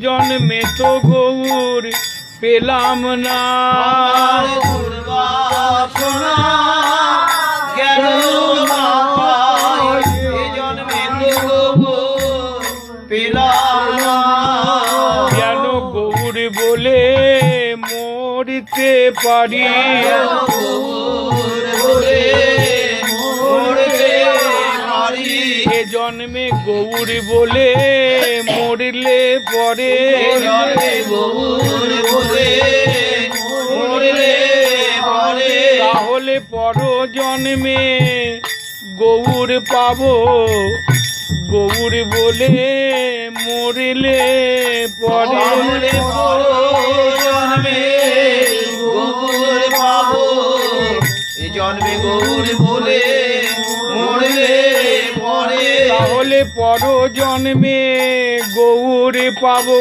জন্মে তো গৌর পেলাম না, কেন গৌর বলে মরতে পারি, এ জন্মে গৌর বলে মরলে পরে, তাহলে পর জন্মে গৌর পাবো, গৌর বলে মরলে পরে, জন্মে গৌর বলে মরলে পরে, তাহলে পর জন্মে গৌর পাবো।